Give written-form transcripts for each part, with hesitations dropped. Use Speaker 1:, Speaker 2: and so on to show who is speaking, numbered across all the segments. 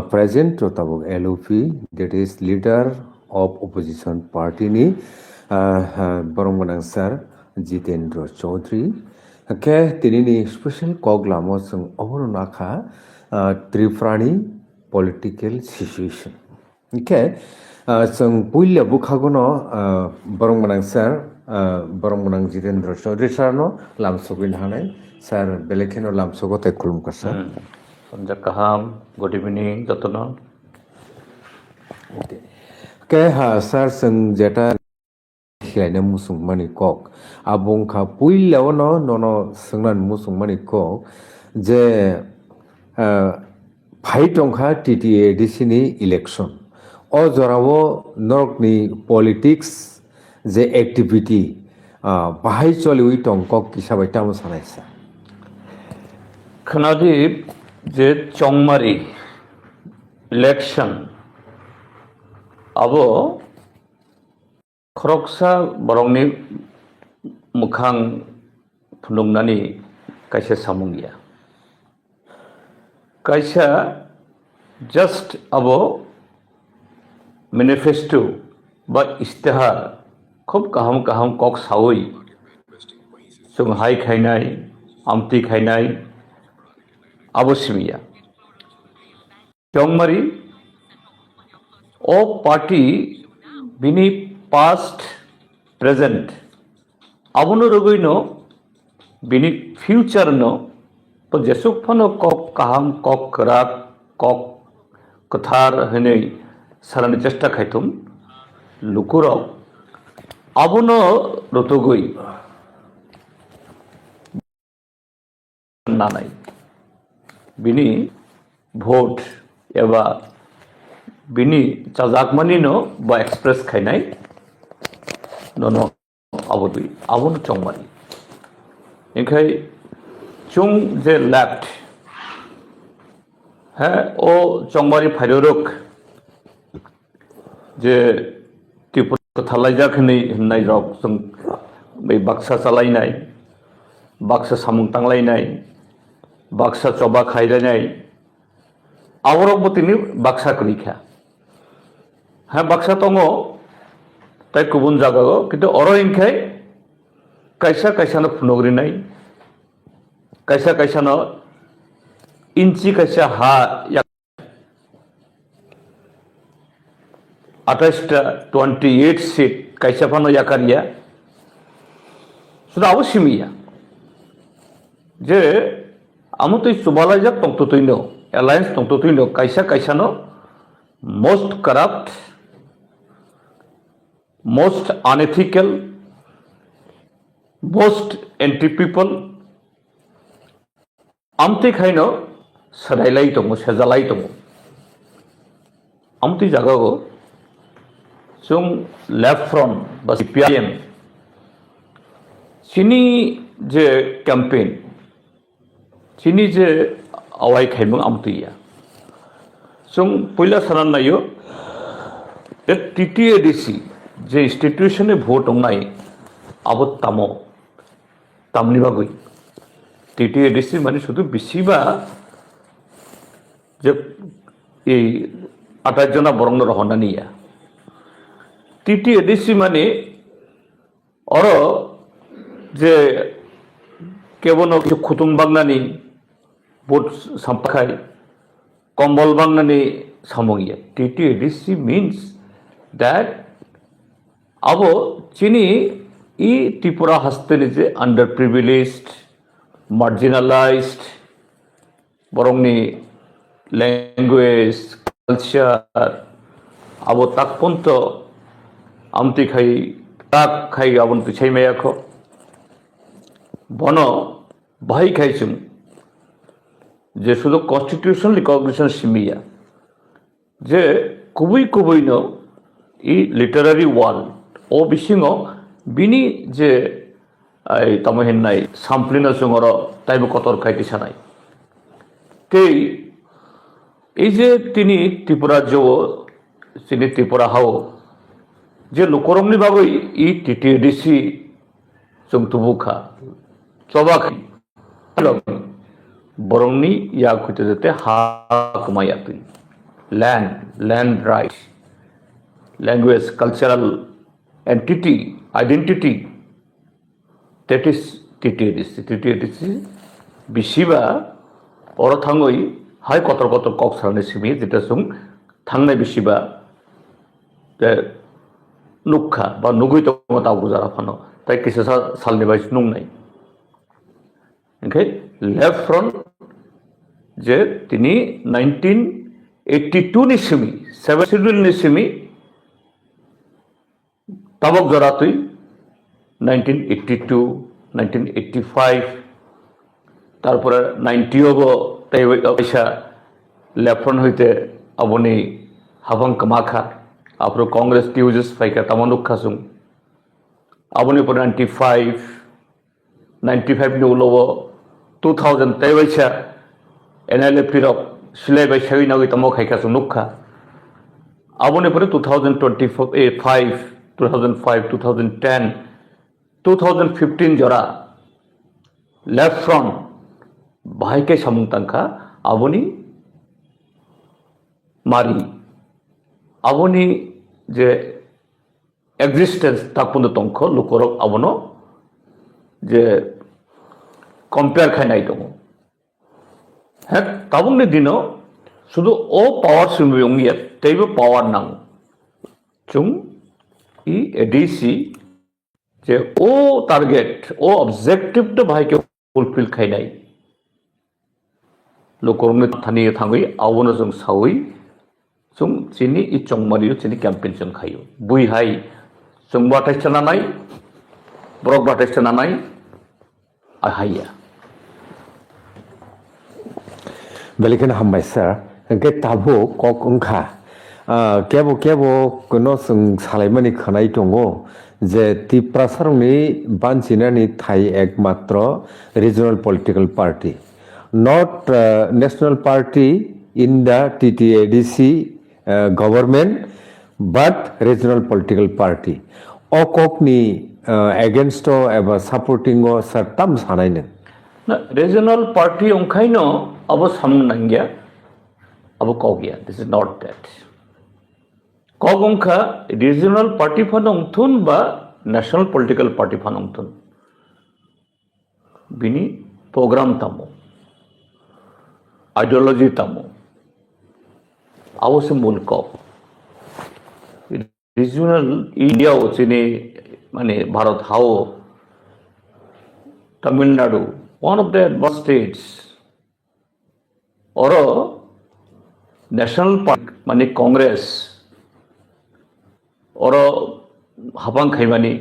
Speaker 1: present tabuk LOP, that is leader of opposition party ni borong manang sir Jitendra Chaudhary ke tini ni special koglamo sung oboro nakha Tripurani political situation. Okay, sung puilla bukhagono borong manang sir borong manang Jitendra Chaudhary sir no lamsogin hanai sir belekeno lamsogote kulum ka sir.
Speaker 2: Sanja kaham, good evening, Jatono.
Speaker 1: Okay, sir sung jeta hilainya musung mani kok abong ka puilla ono nono sungnan musung mani kok je fight ongkha TTADC ni election o jorabo norok ni politics je activity bahai choli ui tongkok kisabai tamu sanaisa
Speaker 2: Khanadi je chongmari election abo khoroksa borongni mukhang phunungnani kaisa samungya kaisa just abo manifesto ba istihar khub kaham kok sawi sung hai khainai amti khainai abo simiya chongmari o party bini past present abono rogoino bini future no to jesuk phano kok kaham kok krak kok kathar hene sarani chesta khaitum lukurok abono rotogoi nanai bini vote eba bini chajakmani no ba express khainai no abodui abon chongmari enkai chung je left ha o chongmari phairok je tipur thalaija khani nai rok sung bai baksa chalainai baksa samung tanglainai baksa choba khairanai aborok botini baksa kulikha ha baksa tongo tai kubun jagago kintu oro ingkai kaisa no phunogri nai kaisa no inchi kaisa ha 28 seat kaisa phano yakaria sudah awasimiya je amutoi subala jak tongtotoino alliance tongtotoino kaisa no most corrupt most unethical most anti people amti khaino sadailai tongo sejalai tongo amti jagago sung left front bas CPIM sini je campaign sini je awai khaimung amtiya sung puila sanan nayo that TTADC je institution e vote ongnai abo tamni bagui TTADC mane শুধু bisiba je ei 28 jona borong rohona niya TTADC mane oro je kebono কিছু খুতুম বাংলানি vote সাম্পাখাই কম্বল বাংলানি সামগিয়া TTADC means that abo chini I Tripura hasteni je underprivileged marginalized borongni language culture abo takponto amti khai abon pichai mayakho bono bhai khaisum je শুধু constitutional recognition simiya je kubui no I literary world o bisingo bini je ai tamahin nai samplina sungoro taibo kotor khaiti sanai tei ei je tini Tripura jo sini Tripura hao je lokoromni bagoi I TTADC sung tubukha chobakhi বরংনি ইয়াক হইতে যেতে হাক মাইয়া তুই land right language cultural entity identity that is TTADC bisiba oro thangoi hai kotor kok sarane simi jeta sung thangnai bisiba nukha ba nugui to mata bujara phano tai kise salni bai nung nai okay left front je tini 1982 ni simi 7 schedule ni simi tabok joratui 1982 1985 তারপরে 90 গো তাই পয়সা লেফ্রন হইতে আপনি হাফং কামাখা আপনি কংগ্রেস টিউজেস ফাইকা তামনুক খাসুং আপনি পরে 95 নি উলব 2000 তাই পয়সা এনএলএফ রক সিলাই বাই সাই নাগি তামো খাইখাসুং নুখা আপনি পরে 2025 2010 2015 जरा लेफ्ट फ्रंट भाई के समुंगतंखा आबोनी मारी आबोनी जे एग्जिस्टेंस ताकपुंद तंख लुकोरक आबोनो जे कंपेयर खाइनाय दङ हे ताबुंनि दिनो शुद्ध ओ पावर सिमबिंगिया तैबो पावर नांग चुं इ एडीसी जे ओ टारगेट ओ ऑब्जेक्टिव तो भाई के फुलफिल खाइनाय लोकरंनि थानि थाङै आवनो जों सावै जों चिनि इ चंमारियो चिनि कैंपेन जों खायो बुइहाय जों बाथाय चनानाय ब्रक बाथाय चनानाय आहाया
Speaker 1: बेलेकन हामबाय सर के ताबो कक ओंखा केबो कोनो जों सालायमानि खोनाय दङ जे तिप्रासारंनि बानचिनानि थाय एकमात्र regional political party not national party in the TTADC government but regional political party okokni against ever supporting o sartam sanaine
Speaker 2: na regional party onkaino abo samnangya abo kogya this is not that kogongkha regional party phanongthun ba national political party phanongthun bini program tamo ideology tamo awase mulkop regional India ochine mane Bharat hao Tamil Nadu one of the advanced states or national party mane Congress or habang khaimani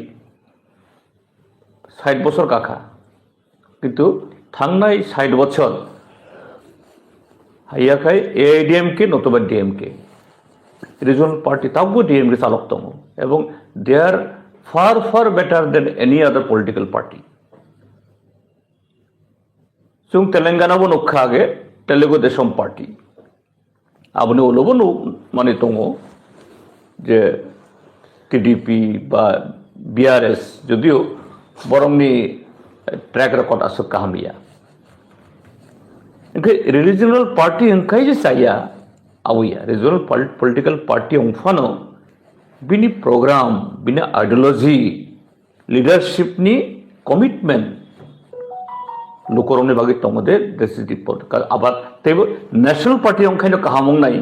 Speaker 2: 60 বছর কাকা কিন্তু থাংনাই 60 বছর হাইয়া খাই AIDMK নতুবা DMK regional party tabbo DMK চালকতম এবং they are far better than any other political party chung telangana bo nokha age telugu desam party abone olobo mane tongo je TDP বা BRS যদিও বরংনি ট্র্যাক রেকর্ড আছে কাহামিয়া regional party এনকাই যে চাইয়া awia regional political party ongfano bini program bini ideology leadership ni commitment lokorone bagi tomode desidi podcast abar tebo national party ongkhaino kahamong nai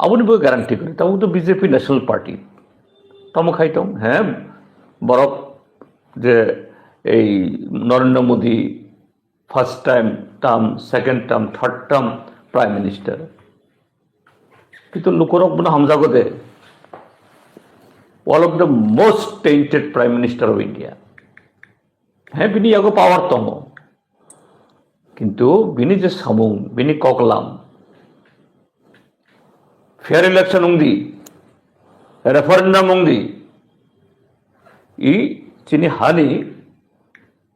Speaker 2: aboni bo guarantee kori tamu to BJP national party tamu khaitom he borok je ei Narendra Modi first time term second term third term prime minister কিন্তু লোকরক বনা হামজাগো দে one of the most tainted prime minister of India হ্যাঁ বিনি আগো পাওয়ার তম কিন্তু বিনি যে সামুং বিনি ককলাম ফেয়ার ইলেকশন উংদি রেফারেন্ডাম উংদি ই চিনি হানি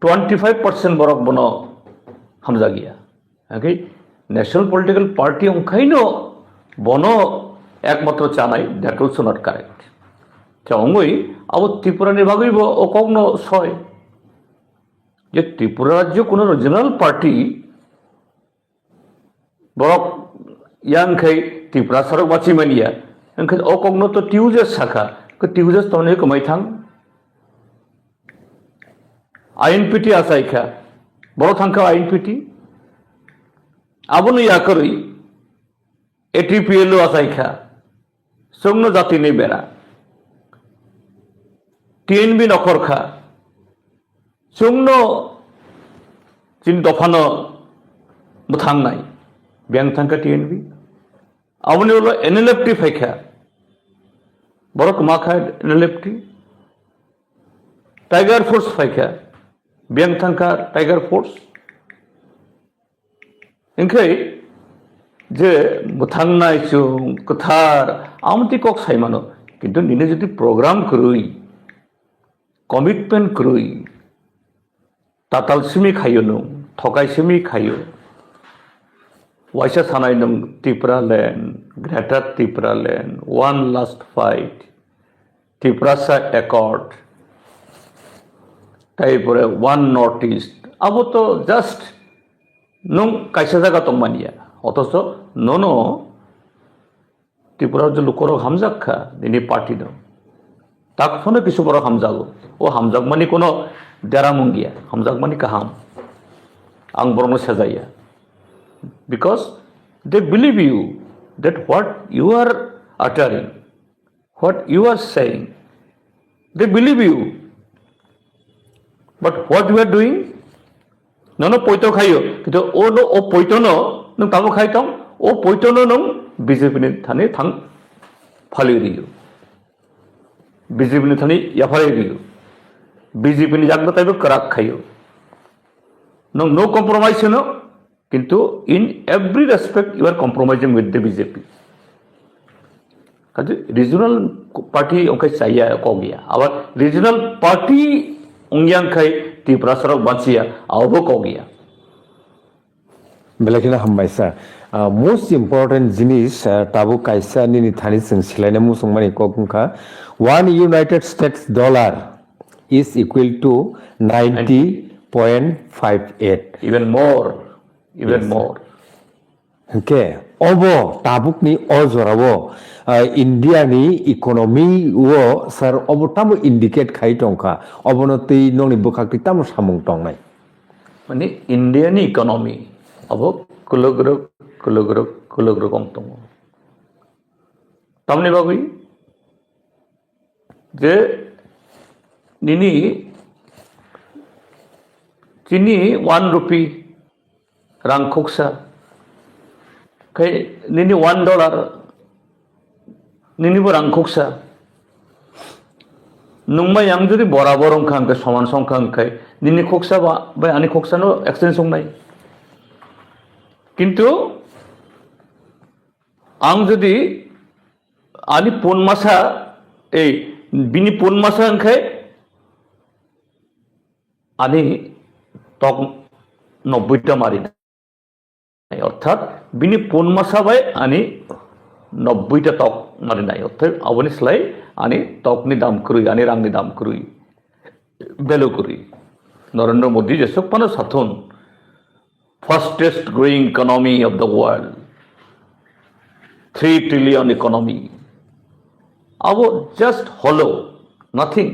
Speaker 2: 25% বরক বন হামজা গিয়া ওকে ন্যাশনাল পলিটিক্যাল পার্টি অংখাইনো বনো একমাত্র চানাই দ্যাট অলসো নট কারেক্ট চাঙ্গই আবো ত্রিপুরা নির্বাগইব ও কগ্ন ছয় যে ত্রিপুরা রাজ্য কোনো regional party borok yang kai Tripura sarok bachi mania engkai okogno to tiujas saka ke tiujas to ne kemai thang INPT asaika borok thangka INPT abonu yakorui ATPLO asaika songno jati nei bera TNB নখরখা চুংন চিন দফানো মুথাংনাই ব্যাং thangka TNB আমনি হলো NLFT ফাইখা বড় কমা খায় NLFT tiger force ফাইখা ব্যাং thangka tiger force ইনখাই যে মুথাংনাই চুং কথার Amati cock সাইমানো কিন্তু নিনে যদি প্রোগ্রাম করুই কমিটমেন্ট করুই তাতাল সিমি খাইও নং থকাই সিমি খাইও ওয়াইসা সানাই নং Tripura land greater Tripura land one last fight ত্রিপুরাসা অ্যাকর্ড তারপরে ওয়ান নর্থ ইস্ট আবো তো জাস্ট নং কাইসা জায়গা তো মানিয়া অথচ ননো ত্রিপুরার যে লোকরক হামজাক্ষা দিনী পার্টি দং তাক ফোনে কিছু বড় হামজাগো ও হামজাগ মানে কোনো দেরামঙ্গিয়া হামজাগ মানে কাহাম আং বরং সেজাইয়া because they believe you that what you are uttering what you are saying they believe you but what you are doing ননো পৈতো খাইও কিন্তু ও পৈতো নং তাবো খাইতাম ও পৈতো নং বিজেপি থানে থাং ফালিয়ে দিও বিজেপি থানি ইয়াফারে দিও বিজেপি জাগবা তাইব করাক খাইও নো কম্প্রোমাইজ নো কিন্তু in every respect you are compromising with the BJP কাজে রিজনাল পার্টি ওকে চাইয়া কগিয়া আবার রিজনাল পার্টি অঙ্গিয়াং খাই ত্রিপুরা সরক বাঁচিয়া আবো কগিয়া
Speaker 1: বেলাখিনা হামবাই স্যার মোস্ট ইম্পর্টেন্ট জিনিস তাবু কাইসা নিনি থানি जों सिलायना मुसुं माने कखा 1 United States dollar is equal to 90.58
Speaker 2: even more
Speaker 1: okay obo tabuk ni ojorabo India ni economy wo sir obo tamu indicate khai tongka obono tei noni bukakti tamu samung tongnai
Speaker 2: মানে Indian economy আবো কুলগ্র কম তম তামনি বাবুই যে নিনি চিনি 1 rupee রাং খুকসা খাই নিনি $1 নিনিবো রাং খুকসা নুংমাই আং যদি বরাবর অংখা আংখাই সমান সংখ্যা আংখাই নিনি খুকসা বা আনি খুকসানো এক্সচেঞ্জ সংনাই কিন্তু আং যদি আনি পোন মাসা এই বিনি পোন মাসা আংখাই আনি তক 90টা মারি না অর্থাৎ বিনি পোন মাসা বাই আনি 90টা তক মারি নাই অর্থাৎ আবনি স্লাই আনি তকনি দাম করি আনি রাংনি দাম করি ভ্যালু করি নরেন্দ্র মোদী যেসব পানো সাথন fastest growing economy of the world 3 trillion economy abo just hollow nothing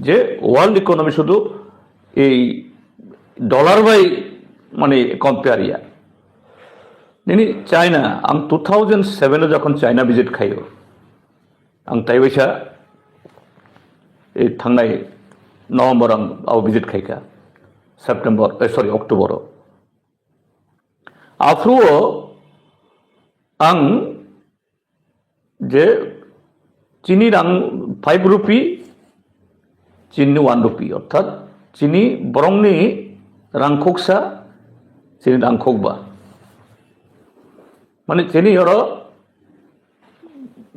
Speaker 2: যে ওয়ার্ল্ড ইকোনমি শুধু এই ডলার বাই মানে কম্পেয়ার ইয়া নিনি চায়না আং 2007 যখন চায়না ভিজিট খাইও আং তাইবাইসা এই থাंनाय নভেম্বর আং ভিজিট খাইকা সেপ্টেম্বর সরি অক্টোবর আফ্রুও আং যে চিনি রাং 5 রুপি চিনি 1 রুপি অর্থাৎ চিনি বরংনি রাংখোকসা চিনি রাংখোকবা মানে চিনি হলো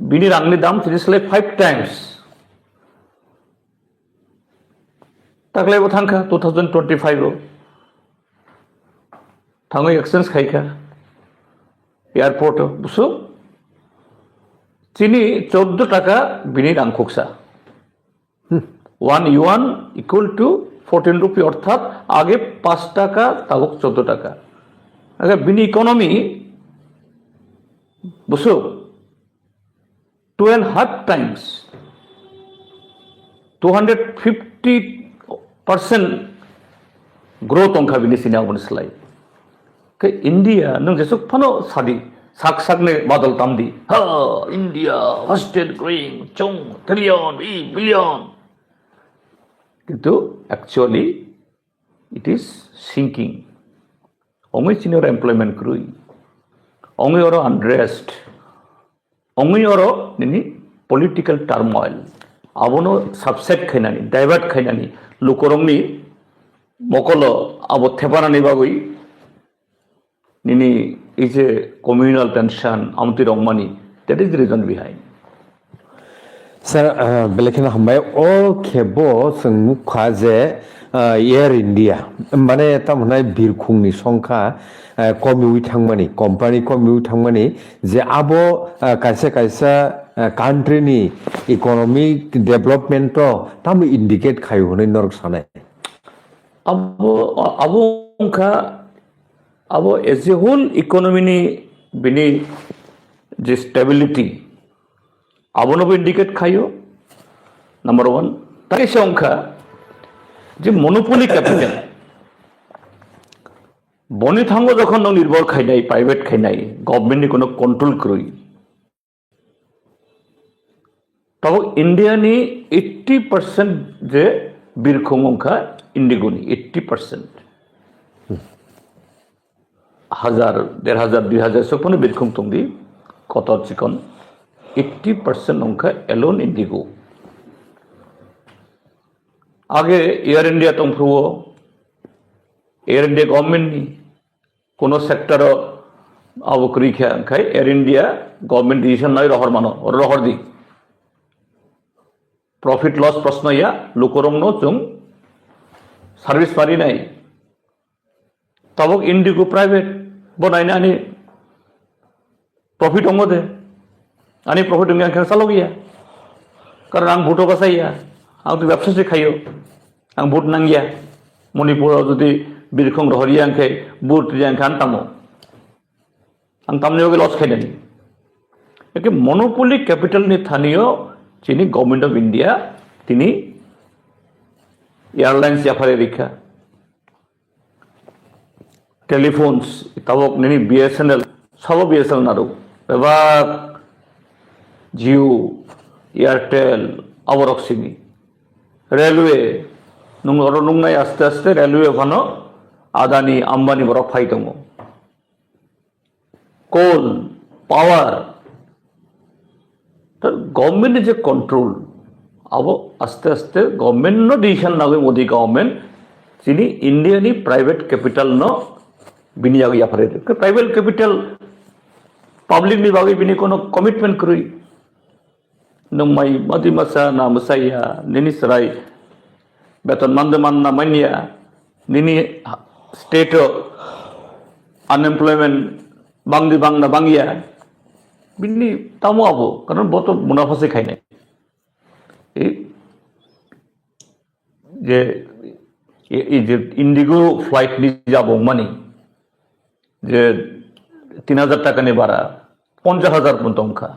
Speaker 2: বিনি রাংনি দাম চিনি স্লাই 5 টাইমস তাকলাই থাঙ্কা 2025 থাঙ্গই এক্সচেঞ্জ খাইকা এয়ারপোর্ট বুঝছো চিনি 14 টাকা বিনি রাংখোকসা 1 yuan equal to 14 রুপি অর্থাৎ আগে 5 টাকা তাবক 14 টাকা আগে বিনি ইকোনমি বুঝছো 2.5 times 250% growth angka bini sini abon selai ke India nung jesuk pano sadi sak ne badal tamdi ha India hosted growing chong trillion billion কিন্তু actually it is sinking ongi senior employment krui ongi oro unrest ongi oro nini political turmoil abono subset khainani divert khainani lukorongni mokolo abo thepanani bagui nini is a communal tension amti rongmani that is the reason behind
Speaker 1: Sir, belakina hambai o kebo sengmu khaje Air India মানে তামনাই বিরখুংনি সংখ্যা কমিউই থাংমানি company কমিউই থাংমানি যে আবো কাইসা কাইসা কান্ট্রিনি economic development তাম indicate খাই হनै নরক সানাই
Speaker 2: abo angka abo as a whole economy ni bini je stability abo no indicate khayo number 1 তাই সংখ্যা যে মনোপলি ক্যাপিটাল বনি থাঙ্গো যখন নির্ভর খাই নাই প্রাইভেট খাই নাই গভর্নমেন্ট কোনো কন্ট্রোল করই তবে ইন্ডিয়া নি 80% যে বিরখং সংখ্যা ইন্ডিগোনি 80% 1000 1500 2000 সপনে বিরখং তংদি কত চিকন 80% সংখ্যা এলোন ইন্ডিগো আগে এয়ার ইন্ডিয়া তংফ্রুও এয়ার ইন্ডিয়া গভর্নমেন্ট নি কোনো সেক্টর আবকরি খাই এয়ার ইন্ডিয়া গভর্নমেন্ট ডিসিশন নয় রহর দি প্রফিট লস প্রশ্ন ইয়া লোকরং নো जों সার্ভিস পারি নাই তবক ইন্ডিগো প্রাইভেট বনাইনা আনি প্রফিট অঙ্গ দে আনি প্রফিট অঙ্গ চালো গিয়া কারণ আং ভোটো বাসাইয়া आं तो व्यवसाय से खायो आं बुट नांगिया मणिपुर जुदि बिरखं रहरिया आंखे बुट आंखे आंतामो आं तामने होगे लस खाइनानि एके मोनोपोली कैपिटल नि थानियो जिनि गवर्नमेंट ऑफ इंडिया तिनि एयरलाइंस याफारे रिखा टेलीफोन्स ताबक निनि बीएसएनएल सब बीएसएनएल नारो एबा जियो एयरटेल आवरक सिनि रेलवे नुंगनाय आस्ते आस्ते रेलवे फानो आदानी आम्बानी बरक फाइ दङ कोल पावर तो गवर्नमेंट जे कंट्रोल अब आस्ते आस्ते गवर्नमेंट नो डिसीजन नागे मोदी गवर्नमेंट जिनि इंडिया नि प्राइवेट कैपिटल नो बिनियाग याफारे प्राइवेट कैपिटल पब्लिक नि बागै बिनि कोनो कमिटमेंट करुई नंमाई मदी मसा ना मसाया निनी सराय बेतन मंद ना मनिया निनी स्टेट अनएम्प्लॉयमेंट बांगदी बांग ना बांगिया बिनी तामो आबो कारण बहुत मुनाफा से खाई नहीं जे इंडिगो फ्लाइट नि जाबो मानी जे 3000 টাকা নি बारा 50000 পর্যন্ত অঙ্কা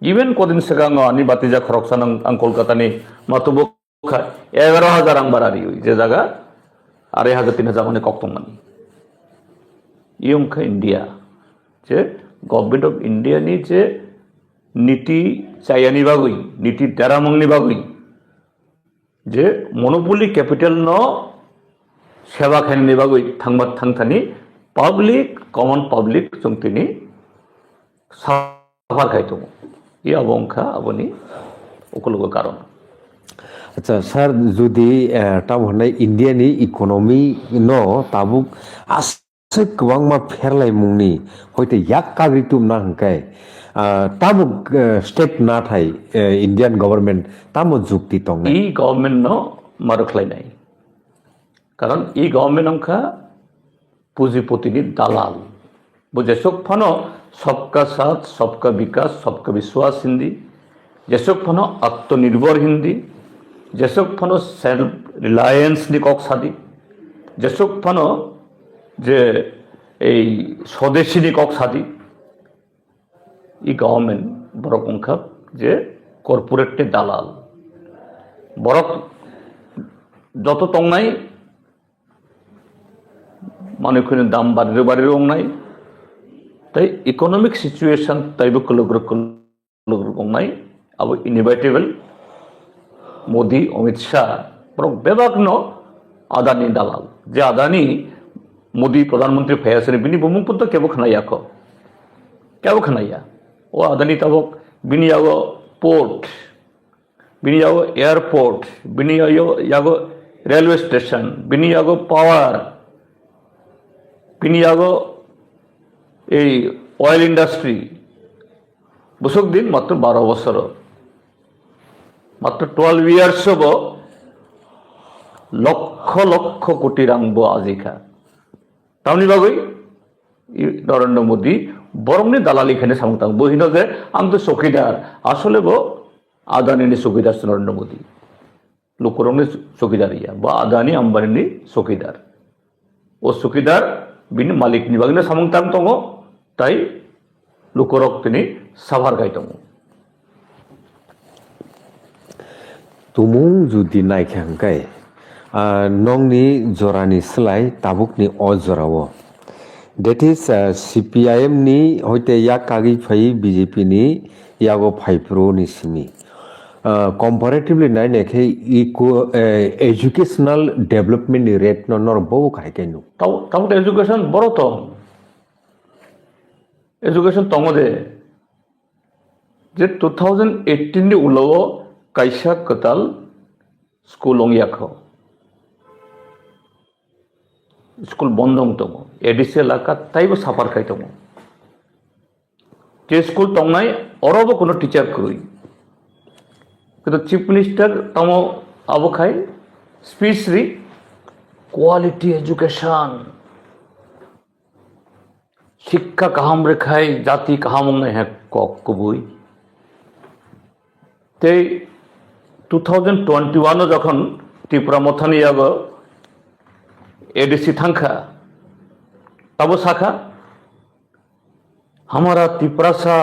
Speaker 2: इवेन कदिन सिगां आनी बातिजा खरकसान आं कलकातानि मातुबो 11000 आं बारारि जे जागा 2500 3000 माने कक्तंमानि इयंखा इंडिया जे गवर्नमेंट ऑफ इंडिया नि जे नीति चायानि बागै नीति देरामंगनि बागै जे मोनोपोली कैपिटल न सेवा खाइनि बागै थांथानि पब्लिक कमन पब्लिक जोंतिनि साफार खाइदों ये अबंखा अबनी उकलुगो कारण
Speaker 1: আচ্ছা স্যার যদি তাম হনাই ইন্ডিয়ানি ইকোনমি ন তাবুক আছে গোবাং মা ফেরলাই মুংনি হয়তো ইয়াক কাগরিতুম না হংকাই তাবুক স্টেপ না থাই ইন্ডিয়ান গভর্নমেন্ট তামো যুক্তি তং
Speaker 2: ই গভর্নমেন্ট ন মারখলাই নাই কারণ ই গভর্নমেন্ট অংখা পুঁজিপতিনি দালাল বুঝে সব ফানো सबका साथ सबका विकास सबका विश्वास हिंदी जैसे फनो आत्मनिर्भर हिंदी जैसे फनो सेल्फ रिलायंस नि कक सादी जैसे फनो जे এই স্বদেশিনী কক সাদি ই গভর্নমেন্ট বড় সংখ্যা যে কর্পোরেটনি দালাল বড় যত টংনাই মানুষের দাম বাড়ির নাই তাই ইকোনমিক সিচুয়েশন তাইবো নাই अब इनोवेटेबल मोदी अमित शाह बरं बेबाग्न आदानी दालाल जे आदानी मोदी प्रधानमंत्री फैयासेन बिनि बुमुंपुत केबो खनाया ओ आदानी तबक बिनि यागो पोर्ट बिनि यागो एयरपोर्ट बिनि यागो रेलवे स्टेशन बिनि यागो पावर बिनि यागो এই অয়েল ইন্ডাস্ট্রি বছক দিন মাত্র 12 বছর মাত্র 12 ইয়ার্স হব লক্ষ লক্ষ কোটি রাংব আজিকা তামনি বাগৈ নরেন্দ্র মোদী বরংনি দালালি খানে সামতাং বহিন যে আং তো চকিদার আসলে বো আদানিনি চকিদার নরেন্দ্র মোদী লোকরংনি চকিদার ইয়া বা আদানি আম্বানিনি চকিদার ও চকিদার বিনি মালিকনি বাগিনে সামতাং দङ তাই লোকরক তিনি সাভার গাই দङ
Speaker 1: तुमुं जुदि नायखांखाय नंनि जरानि सोलाय ताबुकनि अ जरावो डेट इज CPIM नि हयते या कागि फाइ BJP नि यागो फाइप्रो नि सिमी comparatively नायनायखाय एजुकेशनल डेभलपमेंट नि रेट नर बहु खायखायनु
Speaker 2: ताव एजुकेशन बरो तो एजुकेशन तंगदे जे 2018 नि उलाव कायसा कताल स्कूल ओंयाखो स्कूल बंदं दङ एडिसि एलाका ताइबो साफार खाय दङ जे स्कूल तंनाय अरबो कोनो टीचर करुई किन्तु चीफ मिनिस्टर तम आबो खाय स्पीच रि क्वालिटी एजुकेशन शिक्षा काहाम रेखाय जाति काहाम ने है कबुई ते 2021 যখন ত্রিপুরা মথানি यागो एडीसी थांखा तब साखा हमारा त्रिपुरा सा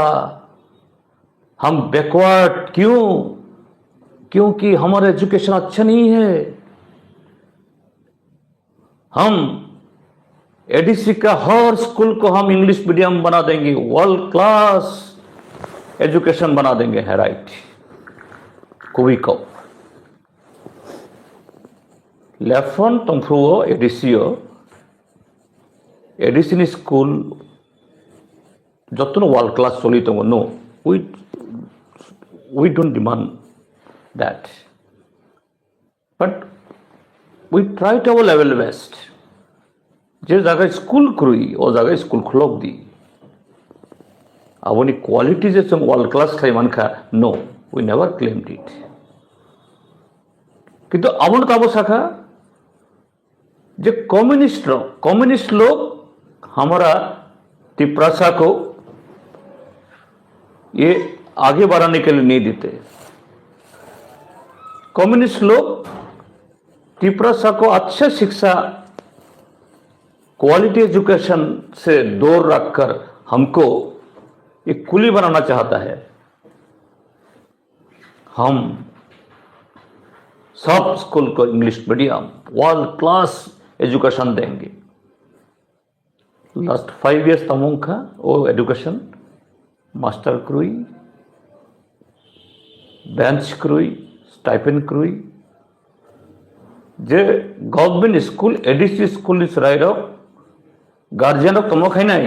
Speaker 2: हम बैकवर्ड क्यों क्योंकि हमारा एजुकेशन अच्छा नहीं है हम एडीसी का हर स्कूल को हम इंग्लिश मीडियम बना देंगे वर्ल्ड क्लास एजुकेशन बना देंगे है राइट कुबिको लेफन तंफ्रुओ एडीसी स्कूल जतन वर्ल्ड क्लास चली दङ no we don't demand that but we try to our level best जे जगह स्कूल करुई ओ जगह स्कूल खुलक दी आवनी क्वालिटी जे सम वर्ल्ड क्लास थाय मानखा no we never claimed it किंतु आबन काबो साखा जे कम्युनिस्ट लोग हमारा त्रिपुरा को ये आगे बढ़ाने के लिए नहीं देते कम्युनिस्ट लोग त्रिपुरा को अच्छा शिक्षा क्वालिटी एजुकेशन से दूर रखकर हमको एक कुली बनाना चाहता है हम सब स्कूल को English medium world class education देंगे लास्ट 5 years तमोंखा ओ एजुकेशन मास्टर क्रुई बेंच क्रुई स्टाइपेंड क्रुई जे गवर्नमेंट स्कूल एडीसी स्कूल इस राइरो गार्जियन तमो खाई नाई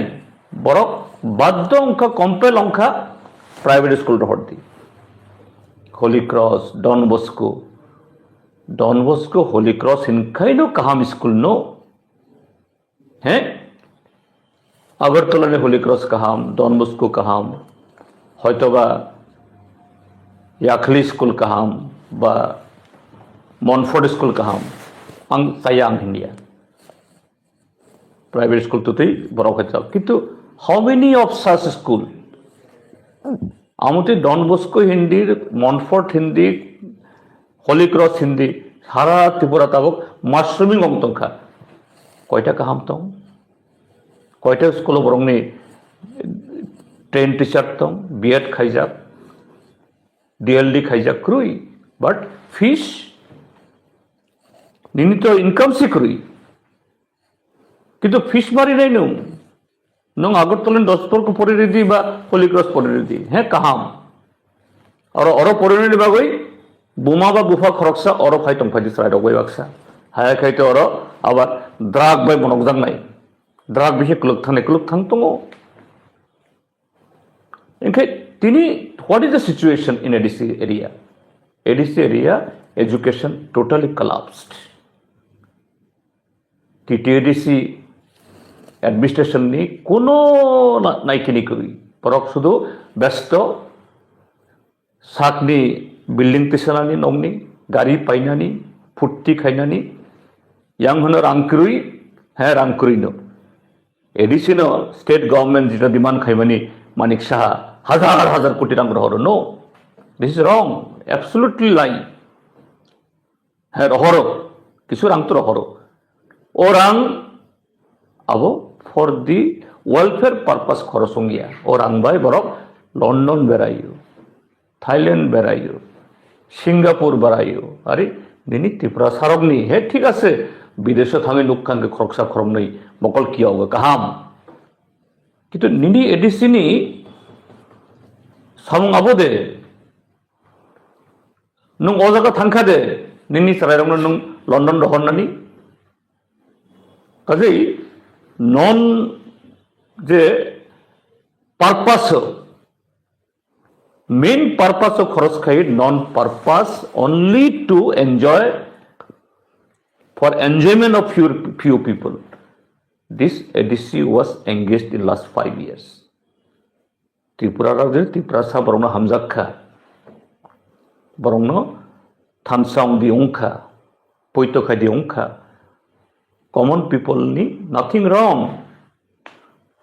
Speaker 2: बरक बाध्य अंका कम्पेल अंका प्राइवेट स्कूल हट the Holy Cross Don Bosco Holy Cross इनखाइनो कहाम स्कूल नो हैं अगरतला ने होली क्रॉस कहाम डॉन बॉस्को कहाम हयतोबा याखली स्कूल कहाम बा मॉनफोर्ड स्कूल कहाम आं साया आं हिंदिया प्राइवेट स्कूल तो तई बरो खचा किंतु how many of such school आमते डॉन बॉस्को हिंदी मॉनफोर्ड हिंदी होली क्रॉस हिंदी सारा त्रिपुरा ताबक माशरूमिंग अंतंखा कयटा कहाम तंग কয়টা স্কুল বরংনি ট্রেন টিচার দं বিএড খাইজাক ডিএলডি খাইজাক ক্रुই বাট ফিস নিনি তো ইনকাম সি ক্रुই কিন্তু ফিস মারি নাই নং আগরতলা 10 বর্গ পরিরিদি বা হলিক্রস পরিরিদি হ্যাঁ কাহাম আর অর পরিরিদি বাগৈ বুমা বা বুফা খরকসা অর ফাই টংফাইদি সাইড অগৈ বাক্সা হায় খাইতে অর আবার দ্রাগ বাই বনকজাং নাই দ্রাগ বিহে ক্লুক থাং দङ ओंखाय তিনি what is the situation in ADC area? ADC area education totally collapsed. TTADC administration ni কোনো নাইকিনি করি পরক শুধু ব্যস্ত সাকনি বিল্ডিং তিসানানি নংনি গাড়ি পাইনানি ফুর্তি খাইনানি ইয়াং হনো রাংক্রুই হ্যাঁ রাংক্রুইনো এডিসি নো স্টেট গভর্নমেন্ট যেটা ডিমান্ড খাইমানি মানিক সাহা হাজার হাজার কোটি রাং রহর নো this is wrong absolutely lie হ্যাঁ রহর কিছু রাং তো রহর ও রাং আবো ফর দি ওয়েলফেয়ার পারপাস খরচঙ্গিয়া ও রাং বাই বরক লন্ডন বেড়াইও থাইল্যান্ড বেড়াইও সিঙ্গাপুর বেড়াইও আরে নিনি ত্রিপুরা সারগনি হে ঠিক আছে বিদেশে থাঙে নুকখানকে খরকসা খরম নেই মকল কি হবে কাহাম কিন্তু নিনি এডিসিনি সামং আবদে নং ও জায়গা থাংখা দে নিনি সারাইরং নং লন্ডন রহন্নানি কাজেই নন যে পারপাস মেইন পারপাস খরচ খাই নন purpose only to enjoy for enjoyment of few people. This ADC was engaged in last 5 years. Tripura Rajya Tripura sa barongno hamjakha barongno thamsang di ongkha poito khai di ongkha common people ni nothing wrong.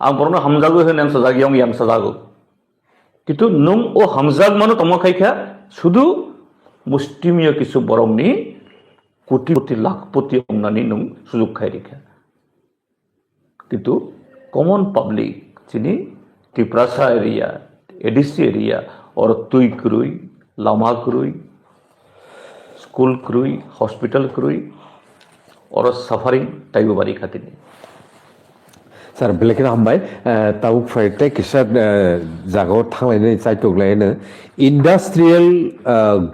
Speaker 2: Ang barongno hamjago he nang sajagi ong yang sajago. Kitu nung o hamjag mano tomo khai kha শুধু মুষ্টিমীয় কিছু বরংনি কোটি কোটি লাখপতি অন্যান্য নং সুযোগ খাই রেখা কিন্তু common public যিনি Tripurasa area ADC area और তুই ক্রুই লামা ক্রুই স্কুল ক্রুই হসপিটাল ক্রুই और সাফারিং তাইবো বাড়ি খাতিনি
Speaker 1: স্যার বেলেকেন হামবাই তাও ফ্রাইটে কিসা জাগাও থাংলাইनो চাইতগলাयनो ইন্ডাস্ট্রিয়াল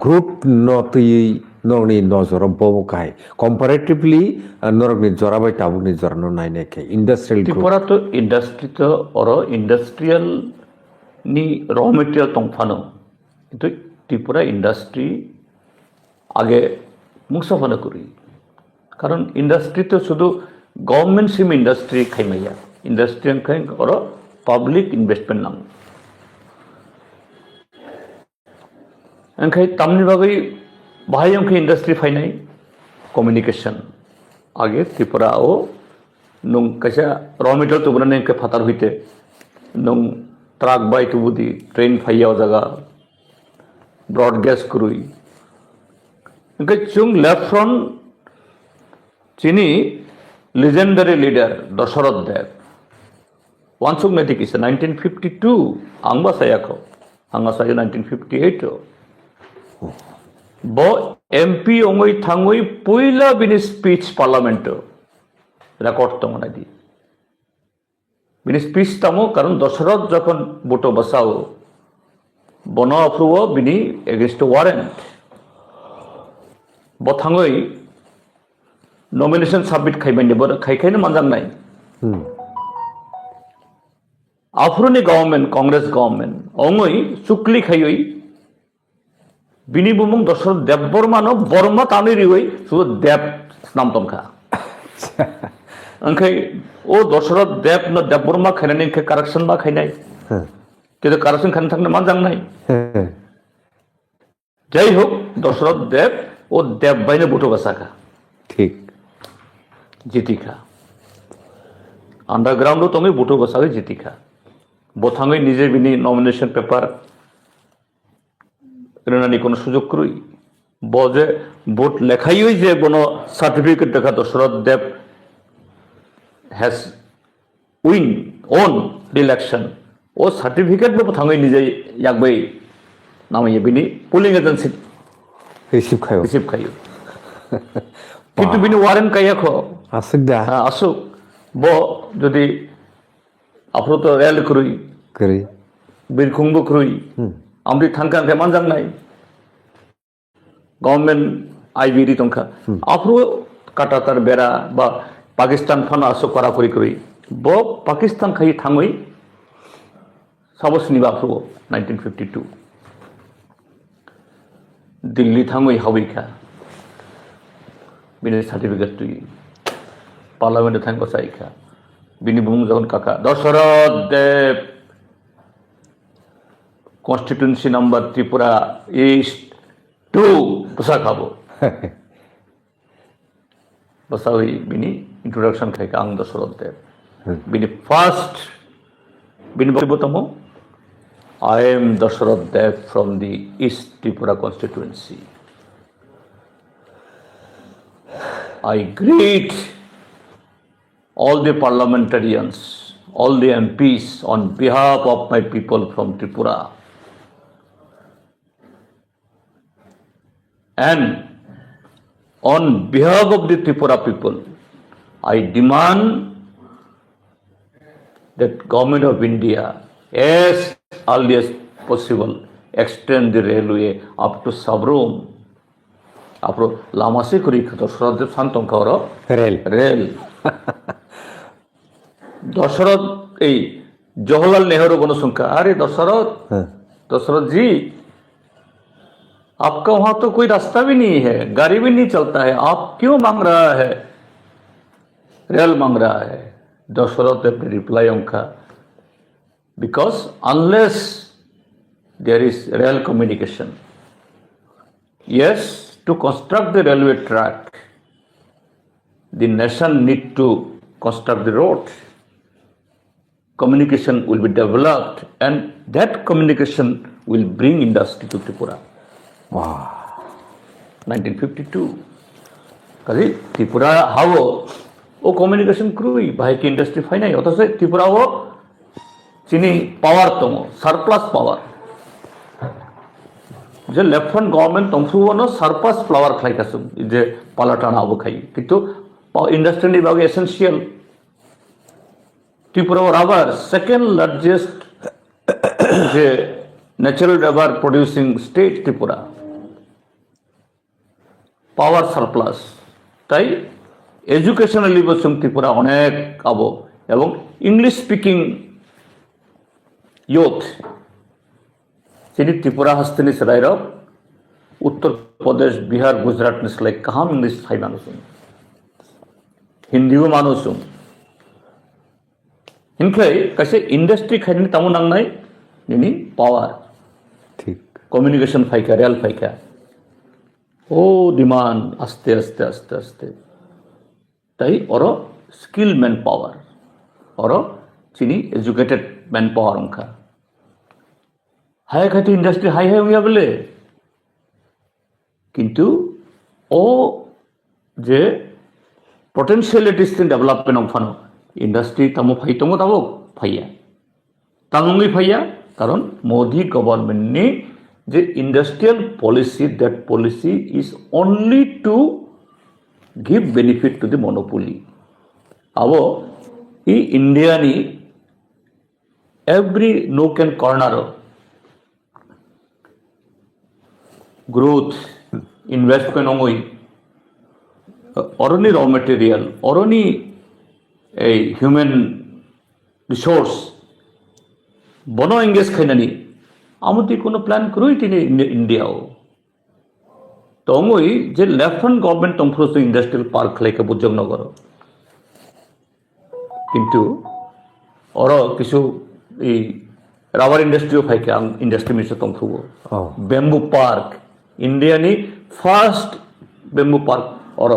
Speaker 1: গ্রুপ নতই নরনি নজর ববকাই কম্পারেটিভলি নরনি জরাবাই তাবুনি জরানো নাইনেকে ইন্ডাস্ট্রিয়াল গ্রুপ
Speaker 2: ত্রিপুরা তো ইন্ডাস্ট্রি তো और ইন্ডাস্ট্রিয়াল নি র মেটেরিয়াল তংফানো কিন্তু ত্রিপুরা ইন্ডাস্ট্রি আগে মুসাফানো করি কারণ ইন্ডাস্ট্রি তো শুধু গভর্নমেন্ট সিম ইন্ডাস্ট্রি খাইমাইয়া ইন্ডাস্ট্রিয়াল খাই और পাবলিক ইনভেস্টমেন্ট নাম ओंखाय तामनि बागै बाहाय अंखे इंडस्ट्री फाइनाय कम्युनिकेशन आगे त्रिपुरा ओ नं कैसा र मेटेरियल तुबनाने के फातार हुईते नं ट्राक बाय तुबुदी ट्रेन फाइया जगह ब्रॉड गैस क्रुई ओंखाय जों लेफ्ट फ्रंट चिनी लेजेंडरी लीडर दशरथ देव वानसुक नेति किसे 1952 आंबा सायाखौ आंगा साया 1958 ब एमपी ओंगै थांगै पयला बिनि स्पीच पार्लामेंट रेकर्ड दङ नायदि बिनि स्पीच तामो कारण दशरथ जखन बटो बसाओ बन अप्रुव बिनि एगेंस्ट वारेंट ब थांगै नमिनेशन सबमिट खाइबायनो बर खाइखायनो मानजांनाय आफ्रुनि गवर्नमेंट कांग्रेस गवर्नमेंट ओंगै सुक्ली खाइयै बिनि बुमुं दशरथ देव बर्मानो बर्मा तानिरियै सुद देव नाम तंखा ओंखाय ओ दशरथ देव न देव बर्मा खायनानै के कारेक्शन मा खायनाय किन्तु कारेक्शन खानो थांनो मान जांनाय जय हो दशरथ देव ओ देव बायनो बटो बसाखा
Speaker 1: ठीक
Speaker 2: जितिखा अंडरग्राउंड तो मैं बटो बसागे जितिखा बोथांगै निजे बिनि नमिनेशन पेपर रेनानि कोनो सुযোগ करुई बजे भोट लेखाई जे कोनो सार्टिफिकेट देखा दशरथ देव has win on the election o certificate bo thangai nijai yakbai namai bini polling agency
Speaker 1: receive খায়ো
Speaker 2: receive khayo কিন্তু bini warrant kaya kho
Speaker 1: আসুক দা
Speaker 2: asuk bo jodi apro to rel krui
Speaker 1: করি
Speaker 2: birkhungbo krui amri thangkang ke manjang nai government IBD টংখা আফ্রো কাটাতার বেড়া বা Pakistan fun আসো করা করি করি ব পাকিস্তান খাই থাঙ্গই সাবসনি বাফ্রো 1952 দিল্লি থাঙ্গই হাউইখা বিনি সার্টিফিকেট তুই পার্লামেন্টে থাঙ্গ চাইখা বিনি বুং যখন কাকা দশরথ দেব কনস্টিটিউন্সি নাম্বার ত্রিপুরা ইস্ট 2 বসা খাবো বসা ওই বিনি ইন্ট্রোডাকশন খাইকা আং দশরথ দেব বিনি ফার্স্ট বিনি বক্তব্যতম I am Dasharath Dev from the East Tripura constituency. I greet all the parliamentarians, all the MPs on behalf of my people from Tripura. And on behalf of the Tripura people, I demand that Government of India, as early as possible, extend the railway up to Sabroom. Apro lamase kuri Dasharath Dev Santong Kauro rail. Dasharath ei Jawaharlal Nehru Ganashankha. अरे दशरथ जी आपका वहां तो कोई रास्ता भी नहीं है, गाड़ी भी नहीं चलता है, आप क्यों मांग रहा है रेल मांग रहा है? दशरथ ने रिप्लाई उनका because unless there is rail communication, yes, to construct the railway track, the nation need to construct the road. Communication will be developed and that communication will bring industry to Tripura.
Speaker 1: Wow.
Speaker 2: 1952. Kazi Tripura hawo o communication krui bhai ki industry phai nai oto se Tripura ho chini power tomo surplus power je left hand government tomfru no surplus power khai kasum je palatana abo khai kintu industry ni bage essential Tripura rubber second largest je natural rubber producing state Tripura power surplus তাই educationally বসুম Tripura অনেক আবো এবং English speaking youth যিনি Tripura হস্তিনি সরাইরব Uttar Pradesh Bihar Gujarat নিসলাই কাহাম English phi মানুষুম হিন্দিও মানুষুম হিনখাই কাছে industry খাইনি তামো নাংনাই নিনি পাওয়ার
Speaker 1: ঠিক
Speaker 2: communication ফাইকা rail ফাইকা ও demand আস্তে আস্তে আস্তে আস্তে তাই ওর স্কিল ম্যান পাওয়ার ওর চিনি এডুকেটেড ম্যান পাওয়ার অঙ্কা হাই খাইতে ইন্ডাস্ট্রি হাই হাই হইয়া বলে কিন্তু ও যে পটেনশিয়ালিটিস ডেভেলপমেন্ট অংফানো ইন্ডাস্ট্রি তামো ফাইতমো তাবো ফাইয়া তামঙ্গি ফাইয়া কারণ Modi গভর্নমেন্টনি the industrial policy, that policy is only to give benefit to the monopoly. Abo in India ni every nook and corner growth investment ongoi oroni raw material oroni a human resource bono engage khainani আমাদের কোনো plan করুই তিনি ইন্ডিয়াও তমই যে left hand government তমফ্রোস industrial park লাইকে বুজগনগর কিন্তু ওর কিছু এই রাবার ইন্ডাস্ট্রিও ফাইকে ইন্ডাস্ট্রি মিশে তমফ্রুব ব্যাম্বু পার্ক ইন্ডিয়ানি ফার্স্ট ব্যাম্বু পার্ক ওর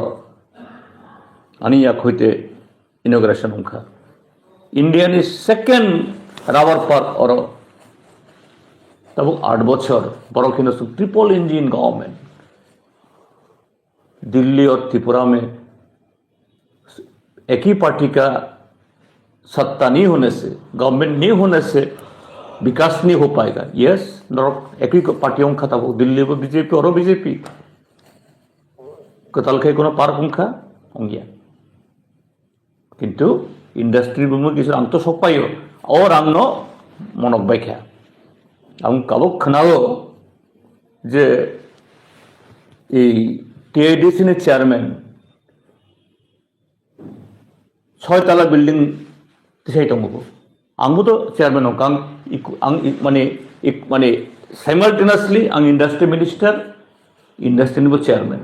Speaker 2: আনিয়াক হইতে ইনগ্রেশন হুমখা ইন্ডিয়ানি সেকেন্ড রাবার পার্ক ওর तब 8 বছর बड़ो ट्रिपल इंजिन गवर्नमेंट दिल्ली और त्रिपुरा में एक ही पार्टी का सत्ता नहीं होने से, गवर्नमेंट नहीं होने से विकास नहीं हो पाएगा। यस, एक ही पार्टियों का था वो, दिल्ली में बीजेपी और बीजेपी कतल खाई कोनो पार्क उनका होंगे, किंतु इंडस्ट्री बुमो किसी आंग तो सब पायो और आंग नो मनक बैख्या आंग काबो खनाओ जे टीआईडीसी ने चेयरमैन 6 तला बिल्डिंग तिसाई दंगो आंबो तो चेयरमैन हों आंग माने साइमल्टेनियासलि आंग इंडस्ट्री मिनिस्टर इंडस्ट्रीनिबो चेयरमैन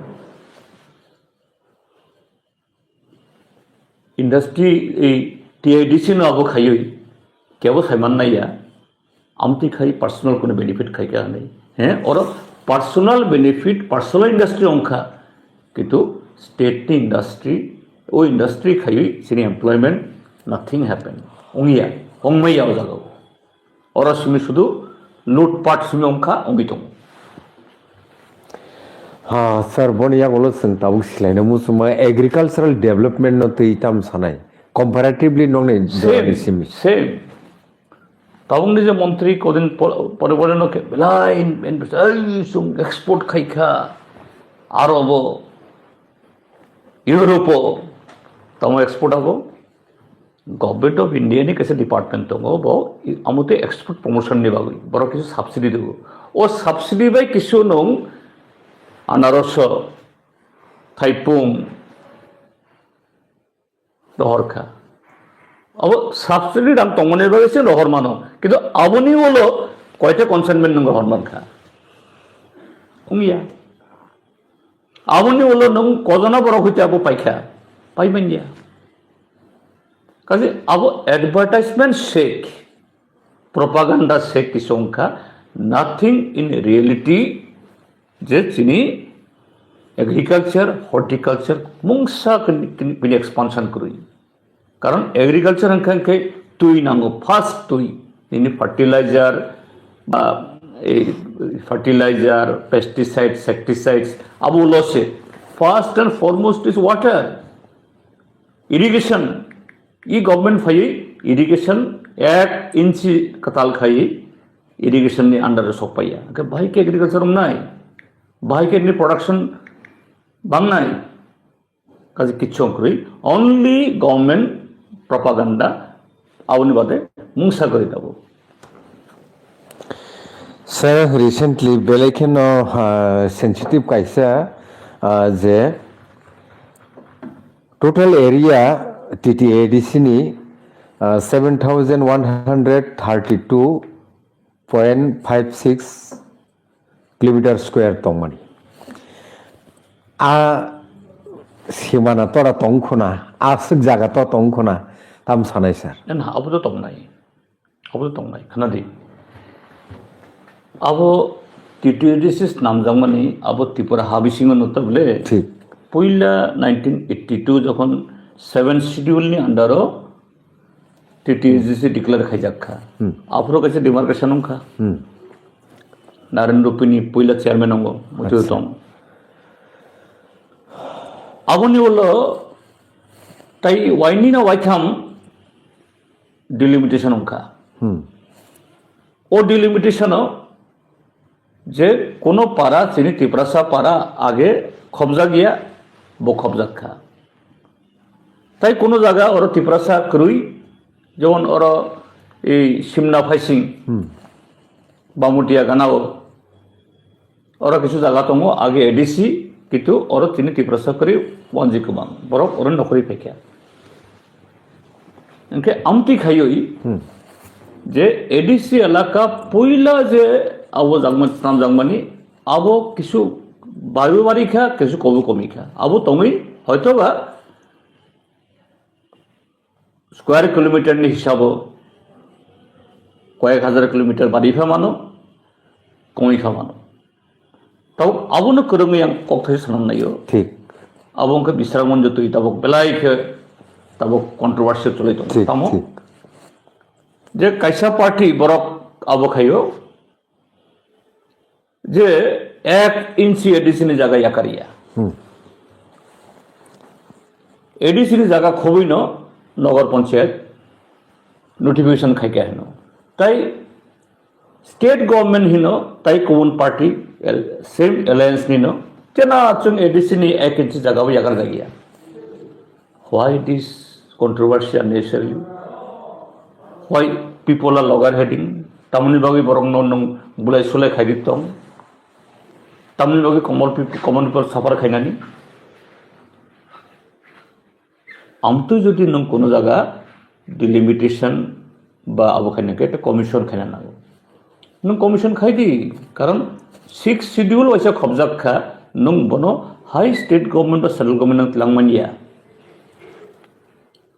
Speaker 2: इंडस्ट्री टीआईडीसी नो आबो खाई केवो साइमान नाइया आमती खाई पर्सनल कोनो बेनिफिट खाई क्या नहीं हैं और पर्सनल बेनिफिट पर्सनल इंडस्ट्री ओंखा किंतु स्टेट नि इंडस्ट्री ओ इंडस्ट्री खाई सिनी एम्प्लॉयमेंट नथिंग हैपन ओंगिया ओंगमैया जागो और सुमी शुद्ध लूटपाट सुमी ओंखा ओंगी दं
Speaker 1: हाँ सर बनिया बोलो संताबुक सिलाइनो मुसुमा एग्रीकल्चरल डेवलपमेंट नो तो इताम सानाय कंपैरेटिवली नोंने
Speaker 2: सेम ताबुंग निजे मंत्री कोदिन परिबरे नो के लाइन सुम एक्सपोर्ट खाइखा आरब यूरोपो तम एक्सपोर्ट आबो गवर्नमेंट ऑफ इंडिया ने कैसे डिपार्टमेंट दो बो आमुते एक्सपोर्ट प्रमोशन ने बागै बरो किछु सब्सिडी देबो ओ सब्सिडी बाय किछु नं आनारस थाइपुं लहरखा अब सब्सिडी दाम तंगने बागैसे लहर मानो किंतु आबनी बोलो कयटा कनसाइनमेंट नंग हरमान खा उंगिया आबनी बोलो नंग कजना बरो हइते आबो पाइखा पाइबानिया काजे अब एडवर्टाइजमेंट शेक प्रोपागेंडा शेक की संख्या नथिंग इन रियलिटी जे चिनी एग्रीकल्चर हॉर्टिकल्चर मुंगसा किनी एक्सपांशन करुई कारण एग्रीकल्चर अंके तुई नांगो फास्ट तुई इनी फर्टिलाइजर पेस्टिसाइड सेक्टिसाइड्स अब उलोसे first and foremost is water irrigation ई गवर्नमेंट फाई इरिगेशन 1 इंची कताल खाई इरिगेशन नि अंडर sok पाइया के भाई के एग्रीकल्चर नाय भाई के नि प्रोडक्शन बांगनाय काजे किच्छु करी ओनली गवर्नमेंट प्रोपागेंडा आवनि बादे मुंगसा करि दाबो
Speaker 1: सर रिसेंटली बेलेखेन सेंसिटिव काइसा जे total area TTADC ni 7,132.56 kilometer square tongmani सीमाना तोरा तंखना आसक जागा तो तंखना ताम सानाय सर
Speaker 2: ना अब तो तंगनाय खानादि अब TTADC नाम जामनी अब त्रिपुरा हाबिसिंग नतबले
Speaker 1: ठीक
Speaker 2: पहिला 1982 যখন 7 शेड्यूल नि अंडर TTADC डिक्लेयर खाई जाखा आपरो कैसे डिमार्केशन खा नारायण रूपिनी पहिला चेयरमैन होंगो मुझे तो आबनी बोलो ताई वाइनी ना वाइथाम डिलिमिटेशन उनका ओ डिलिमिटेशन जे कोनो पारा चिनी तिप्रासा पारा आगे खबजा गया वो खबजा खा ताई कोनो जगह और तिप्रासा करुई जेमन और ए सिमना फाइसिंग बामुटिया गानाओ और किछु जगह तंगो आगे एडीसी कितु और चिनी तिप्रासा करी वंजी कुमां बरफ और नखरी फेंकिया इनके आमती खाइयोई जे एडीसी इलाका पहिला जे आबो जांगमानी आबो किछु बायु बारी खा किछु कबु कमी खा आबो तंगई हयतो बा स्क्वायर किलोमीटर नि हिसाब कयेक हजार किलोमीटर बारी फा मानो कमी खा मानो तब आबो न करंगै आं कक्थाय सानम नायो
Speaker 1: ठीक
Speaker 2: आबो के बिस्रामन जतोई तब बेलाइखे तब कंट्रोवर्सी चले तो तामो जे कैसा पार्टी बरक आबो खायो जे 1 इंची एडीसी नि जगह याकारिया एडीसी नि जगह खोबई न नगर पंचायत notification খাইকে হেন তাই স্টেট গভর্নমেন্ট হিন তাই কমন পার্টি সেম অ্যালায়েন্স নিন চেনা চুন এডিসি নি 1 ইঞ্চি জায়গা ইয়াগার জায়গা why this controversy unnecessarily why people are loggerheading tamni bagi borong non bulai sule khai ditong tamni bagi common people suffer khainani আমতো যদি নং কোনো জায়গা ডিলিমিটেশন বা আবখানাকে একটা কমিশন খাইনা না নং কমিশন খাই দি কারণ 6 শিডিউল ওইসা খবজাক খা নং বনো হাই স্টেট গভর্নমেন্ট বা সেন্ট্রাল গভর্নমেন্ট লাংমানিয়া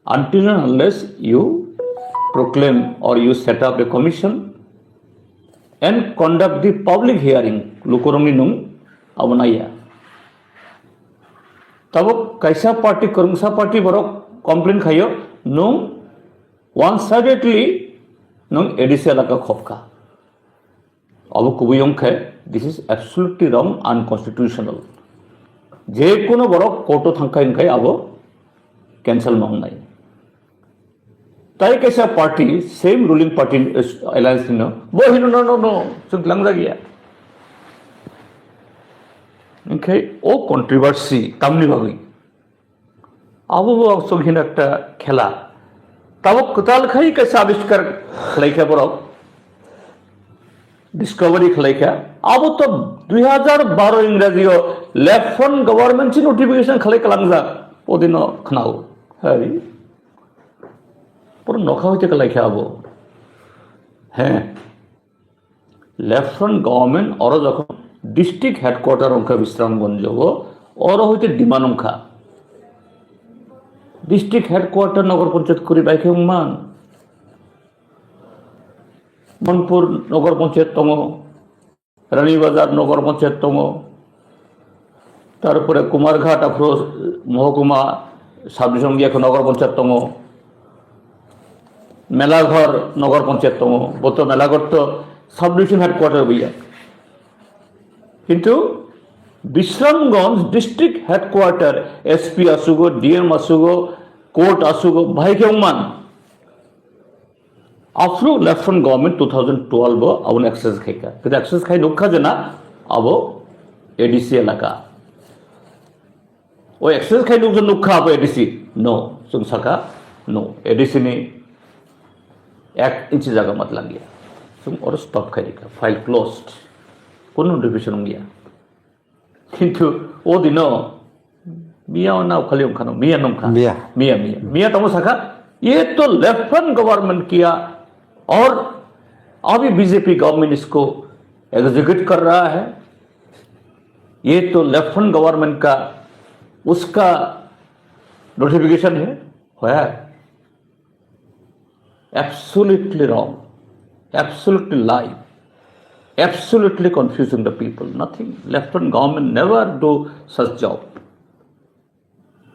Speaker 2: until and unless you proclaim or you set up a commission and conduct the public hearing lukorongni nung abonaya tabo kaisa party kurungsa party borok complain khayo nung one sidedly nung edc elaka khopka abo kubuyong khay this is absolutely wrong unconstitutional je kono borok koto thangkai khai abo cancel mang nai ताई कैसा party same ruling party alliance no वो ही no सुन lung गया इनके ओ controversy तमनी बागी अब वो सुन एक खेला तब कताल खाई कैसा आविष्कार खलाइका बरो डिस्कवरी खलाइका अब तो 2012 इंग्रजी लेफ्ट फ्रंट गवर्नमेंट से नोटिफिकेशन खलाइका लंग ओ दिन खनाओ है পুরো নখা হইতে লেখা হবো হ্যাঁ লেফট ফ্রন্ট গভর্নমেন্ট ওরা যখন ডিস্ট্রিক্ট হেডকোয়ার্টার অঙ্কা বিশ্রামগঞ্জ হবো ওরা হইতে ডিমান অঙ্কা ডিস্ট্রিক্ট হেডকোয়ার্টার নগর পঞ্চায়েত করি বাইকে মান মনপুর নগর পঞ্চায়েত তম রানীবাজার নগর পঞ্চায়েত তম তারপরে কুমারঘাট আফ্রো মহকুমা সাব ডিভিশন গিয়ে নগর পঞ্চায়েত তম মেলাঘর নগর পঞ্চায়েত তম বত মেলাঘর তো সাব ডিভিশন হেডকোয়ার্টার বইয়া কিন্তু বিশ্রামগঞ্জ ডিস্ট্রিক্ট হেডকোয়ার্টার এসপি আসুগো ডিএম আসুগো কোর্ট আসুগো ভাই কেউমান আফ্রো লেফট ফ্রন্ট গভর্নমেন্ট 2012 আবন एक्सेस খাইকা কিন্তু एक्सेस খাই নখা জনা আবো এডিসি এলাকা ও एक्सेस খাই নখা আবো এডিসি নো সুন সাকা নো এডিসি নি 1 इंच जगह मत लग गया तुम और स्टॉप करेगा फाइल क्लोज्ड কোনো নোটিফিকেশন গিয়া কিন্তু ও দিন मियाँ ना खाली खानो मियाँ नमखा मियाँ मियाँ मियाँ मियाँ तमो सका ये तो लेफ्ट फ्रंट गवर्नमेंट किया और अभी बीजेपी गवर्नमेंट इसको एग्जीक्यूट कर रहा है ये तो लेफ्ट फ्रंट गवर्नमेंट का उसका नोटिफिकेशन है absolutely wrong, absolutely lie, absolutely confusing the people. Nothing. Left front government never do such job.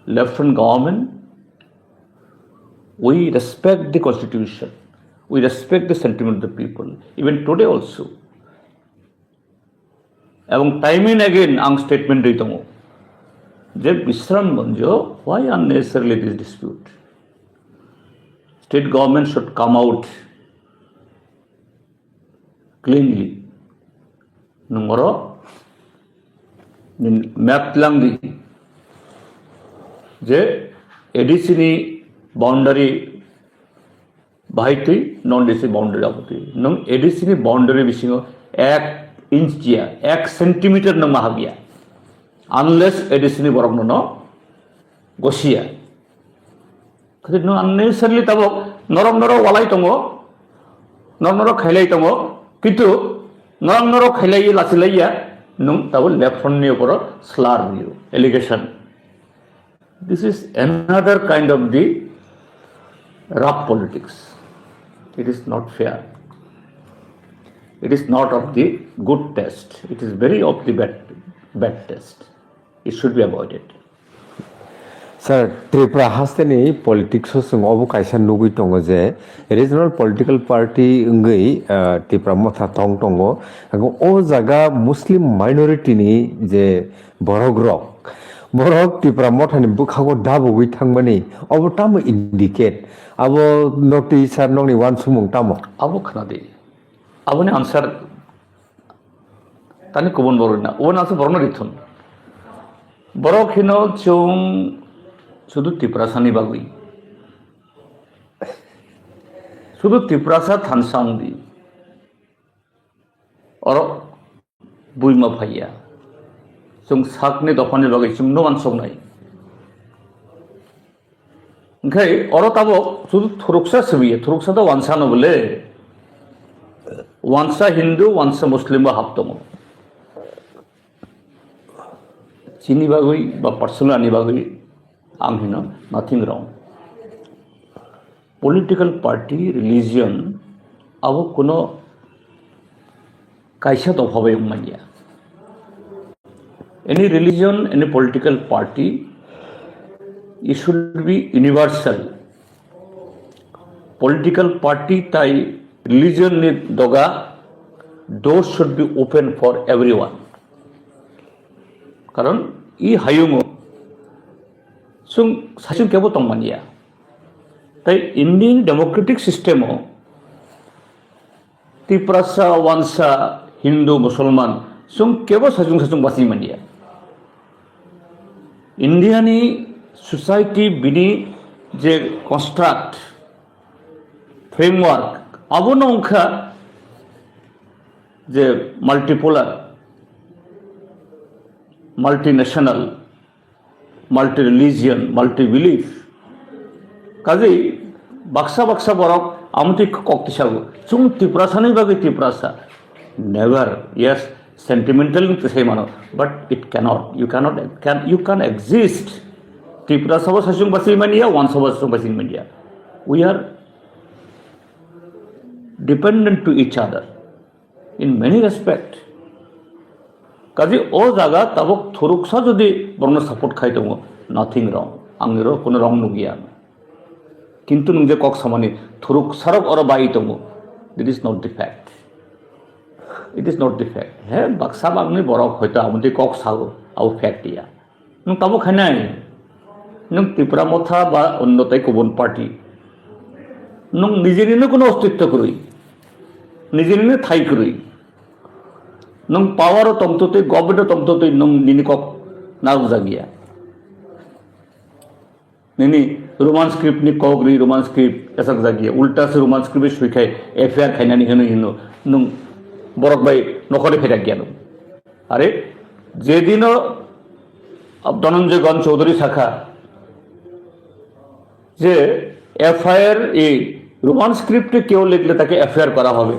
Speaker 2: Left front government, we respect the constitution, we respect the sentiment of the people. Even today also. এবং time and again ang statement দিতাম যে Bishramganj why unnecessarily this dispute. State government should come out cleanly. Numero map langdi je ADC ni boundary bahiti non DC boundary aboti nung ADC ni boundary bisingo 1 inch dia 1 centimeter na mahabia unless ADC ni borok no gosia কিন্তু unnecessarily তব নরম নরম ওয়ালাই তঙ্গ নরম নরম খাইলাই তঙ্গ কিন্তু নরম নরম খাইলাই লাচিলাইয়া নং তব লেফট ফ্রন্টনি উপর স্লার দিও allegation this is another kind of the rough politics it is not fair it is not of the good test it is very of the bad test it should be avoided
Speaker 1: Sir, Tripura hasteni politics sung obo kaisa nugui tongo je regional political party ngai Tripura motha tong tongo o jaga Muslim minority ni je borogrok borok tipra mothani bukhago dabogui thangmani abo tamo indicate abo nokti sar nokni wan sumung tamo
Speaker 2: abo khana de abo ni answer tani kubun borna wan answer borna rithun borok hino chung শুধু তিপ্রাসানি বাগুই শুধু তিপ্রাসা থানসাং দি or বুইমা ভাইয়া जों साकनि दफानि बागै जों no मानसंनाय ओंखाय अर ताबो जुदि थुरुकसा सिबियो थुरुकसा दा वानसा न बोले वानसा हिंदू वानसा मुस्लिम बा हाब दङ चिनि बागै बा पर्सनल बागै आं हिनो नाथिं रंग पॉलिटिकल पार्टी रिलीजियन अब कोनो कायसा दफाबाय मानिया any religion, any political party, it should be universal. Political party tai religion ni doga doors should be open for everyone. Karon I hayungo sung sasung kebo tongmania. Tai Indian democratic system o tiprasa wansa Hindu Musulman sung kebo sasung basi mania. इंडियानी society बिनी जे construct framework अब नंखा जे multipolar multinational multi religion multi belief काजे बाक्सा बाक्सा बरक आमति कक्तिसागो जों तिप्रासानि बागै Tiprasa never yes sentimental to say mano but it cannot you can exist Tripura sabha sasung basi mania one sabha sasung basi mania we are dependent to each other in many respect kaje o jaga tabok thuruksa jodi borno support khai dong nothing wrong angiro kono wrong nugia kintu nung je kok samani thuruk sarok oro bai dong this is not the fact it is not the fact he baksa bagni borok hoyto amudi kok sago au fact ya nung tabo khanai nung Tripura motha ba onno tai kubun party nung nijeri ne kono ostitto korui nijeri ne thai korui nung power o tomtote government tomtote nung nini kok nau jagia nini roman script ni kogri roman script esak jagia ulta se roman script suikhai affair khainani hino nung বরক ভাই নকরে ফেরা গেল আরে যেদিনও ধনঞ্জয় গণ চৌধুরী শাখা যে FIR এই Roman স্ক্রিপ্টে কেউ লিখলে তাকে এফআইআর করা হবে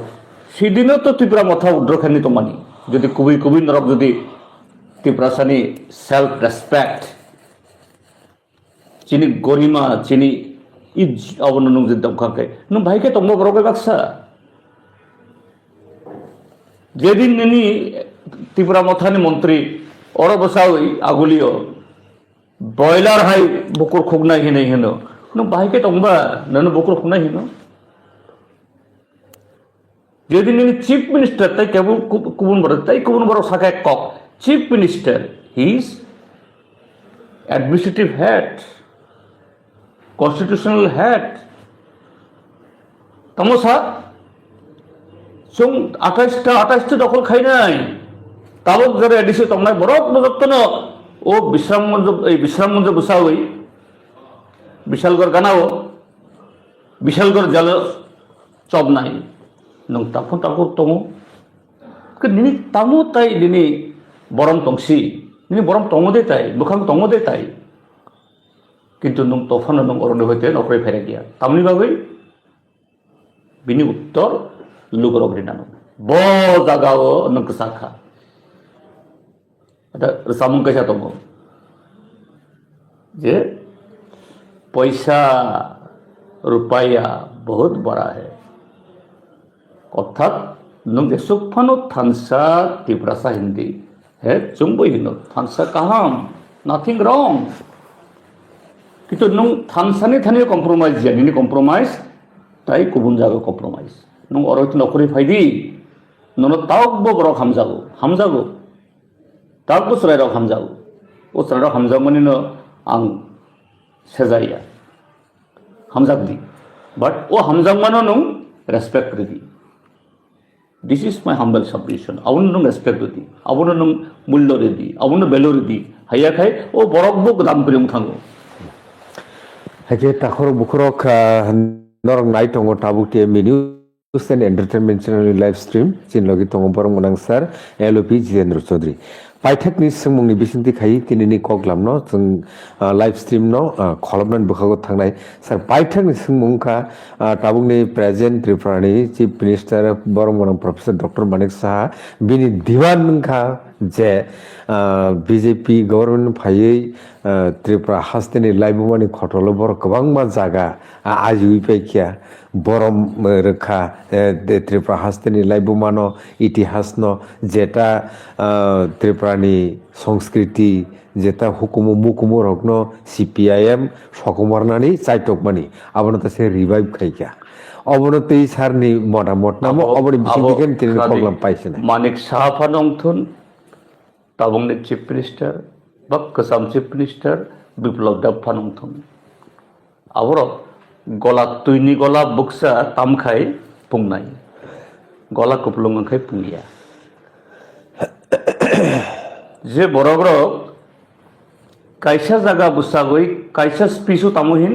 Speaker 2: সেদিনও তো ত্রিপুরা মাথা উড্রখানি তো মানি যদি কুবি নরক যদি ত্রিপুরাসানি সেলফ রেসপেক্ট চিনি গরিমা চিনি ইজ অবননুং যে দমখাকে নুং ভাইকে তম্ব বরকে বাক্সা যেদিন নিনি ত্রিপুরা মথানি মন্ত্রী অর বসাওই আগুলিও বয়লার হাই বকুর খুগনাই হিনে হিনো নো বাহিকে তংবা ননু বকুর খুগনাই হিনো যেদিন নিনি চিফ মিনিস্টার তাই কেবল কুবুন বড় শাখা কক chief minister he is administrative head constitutional head তমসা जों 28 दखल खायनाय ताबक जरे एडिसे तमनाय बरक बजतन ओ विश्रामगंज बसावै विशालगढ़ गानाओ विशालगढ़ जल चबनाय नों ताफन तंगो निनि तामो ताई निनि बरम तंगसि निनि बरम तंगदे ताई बुखां तंगदे ताई किन्तु नों तफन नों अरने होते नखरे फेरे गया तामनि बागै बिनि उत्तर लुगर अग्रिनानो बो जागाओ नंक साखा ada samung kaisa tongo जे पैसा रुपया बहुत बड़ा है अर्थात नों सुफानो थानसा तिप्रासा हिंदी है चुंबो हिनो थानसा काहाम नथिंग रंग किंतु नों थानसानि थानि कम्प्रोमाइज जानिनि कम्प्रोमाइज ताई गुबुन जागा कम्प्रोमाइज नों अरत नखरि फाइदि नों तावबो बरक हामजागो तावबो सरायराव हामजागो o sarada hamjamani no ang sejaya hamjak di but o hamjamano nung respect di. This is my humble submission. Abun nung respect di, abun nung mullo di, abun value di. Haya khai o borok buk dam priung thango.
Speaker 1: Hake takhor bukhorok norong nai tongo tabuk te menu and entertainment channel live stream chin logi tongo borong monang sir LOP Jitendra Chaudhary. Paithak ni sungmung ni bisinti khai tinini koklam no chung live stream no kholomnan bukhago thangnai sir paithak ni sungmung kha tabuk ni present Tripurani chief minister borong monang professor Dr. Manik Saha bini diwan kha je BJP government phai Tripura hasteni laibumani khotolo bor kwbangma jaga ajui paikya borom rekha Tripura hasteni laibumano itihasno jeta Tripurani সংস্কৃতি যেটা হুকুমো মুকুমো রগ্ন CPIM সকমরনানি চাইটকমানি আবনতা সে revive খাইকা অবনতেই সারনি মতামত নামো অবনি বিসিদিকেন তিনি problem পাইছে না
Speaker 2: মানিক সাহাফা নংথুন তাবংনি chief minister বা কসাম chief minister বিপ্লব দেবফা নংথুন আবর গলা তুইনি গলা বুকসা তামখাই পুংনাই গলা কুপলুং খাই পুংিয়া যে বড় বড় কাইসা জায়গা বুসাগই কাইসা স্পিচও তামহিন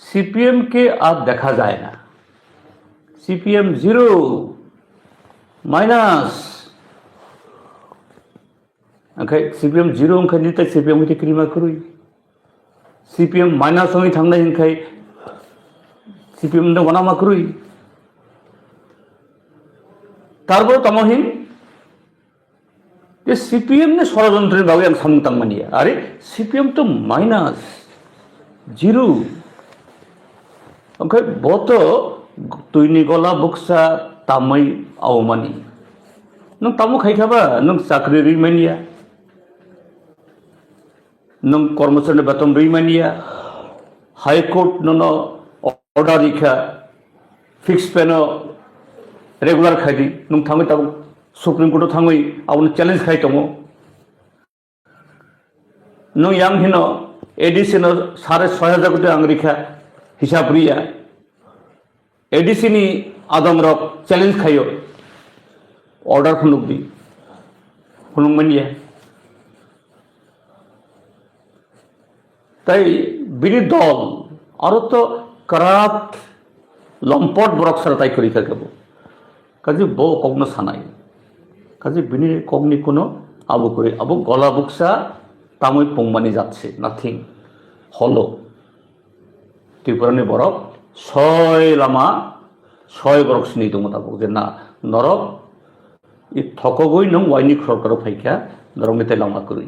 Speaker 2: CPM কে আর দেখা যায় না CPM 0 মাইনাস ओंखाय CPM 0 ओंखाय निता CPM हते क्रिमा करुई CPM माइनास होई थांनाय ओंखाय CPM नो वनामा करुई तारपর तमहिन যে CPM ने ষড়যন্ত্রের ভাবে আমি সামুতাং মানিয়া আরে CPM তো মাইনাস 0 ओंखाय बत तुइनि गला बुकसा तामै आवमानि नों तामु खाइखाबा नों साख्रि रिमानिया नों कर्मचारी बेतन रिमानिया हाईकोर्ट नों अर्डार रिखा फिक्स पेनो रेगुलार खाइदि नों थाङै ताबु सुप्रीम कोर्ट थाङै आवनो चैलेंज खाइ दङो नों यां हिनो एडिसि नो 6,500 कोटी आं रिखा हिसाब रिया एडिसि नि आदम रक चैलेंज खायो अर्डार खुनुक दी खुनुक मानिया তাই বিনি দল আরো তো করাত লম্পট বরক সারা তাই করি থাকবো কাজে বো কগ্ন সানাই কাজে বিনি কগ্নি কোনো আবু করে আবু গলা বুকসা তামই পংমানি যাচ্ছে নাথিং হলো ত্রিপুরানি বরক ছয় লামা ছয় বরক সিনি দङ তাবো যে না নরক ই থকগই নং ওয়াইনি সরকার ফাইকা নরং মেতে লামা করি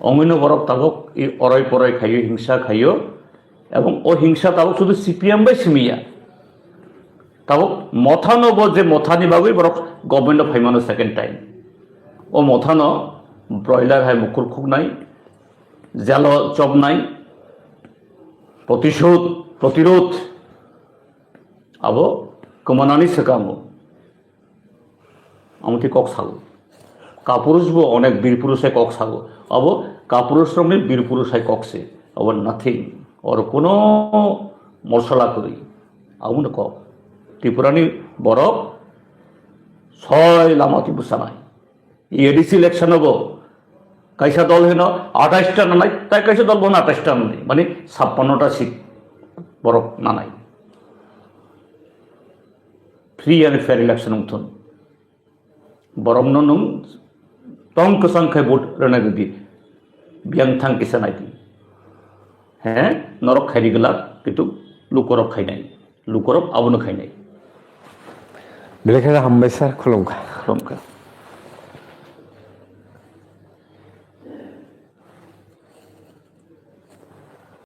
Speaker 2: অঙ্গিন বরক তাবক ই অরয় পরয় খাইও হিংসা খাইও এবং ও হিংসা তাবক শুধু CPM বাই সিমিয়া তাবক মথানো যে মথানি বাবুই বরক গভর্নমেন্ট ফাইমানো সেকেন্ড টাইম ও মথানো ব্রয়লার হাই মুকুর খুক নাই জাল চব নাই প্রতিরোধ আবো কমানানি সেকামো আমতি কক সাগো কাপুরুষ বো অনেক বীর পুরুষে কক সাগো আবো কাপুরুষ রমে বীর পুরুষাই ককসে আবার নাথিং ওর কোনো মশলা করি আগুন কক ত্রিপুরানি বরফ ছয় লামাতি বুসা নাই এডিসি ইলেকশন হব কাইসা দল হেন 28টা না নাই তাই কাইসা দল বোন 28টা নাই মানে 56টা সিট বরফ না নাই ফ্রি অ্যান্ড ফেয়ার ইলেকশন উঠুন বরম নং টংক সংখ্যায় ভোট রানা যদি বিয়াং থাং কিসা নাই হ্যাঁ নরক খাইরি গেলা কিন্তু লুকরক খাই নাই লুকরক আবনো খাই নাই
Speaker 1: বেলেখানা হামবাই স্যার খুলুমকা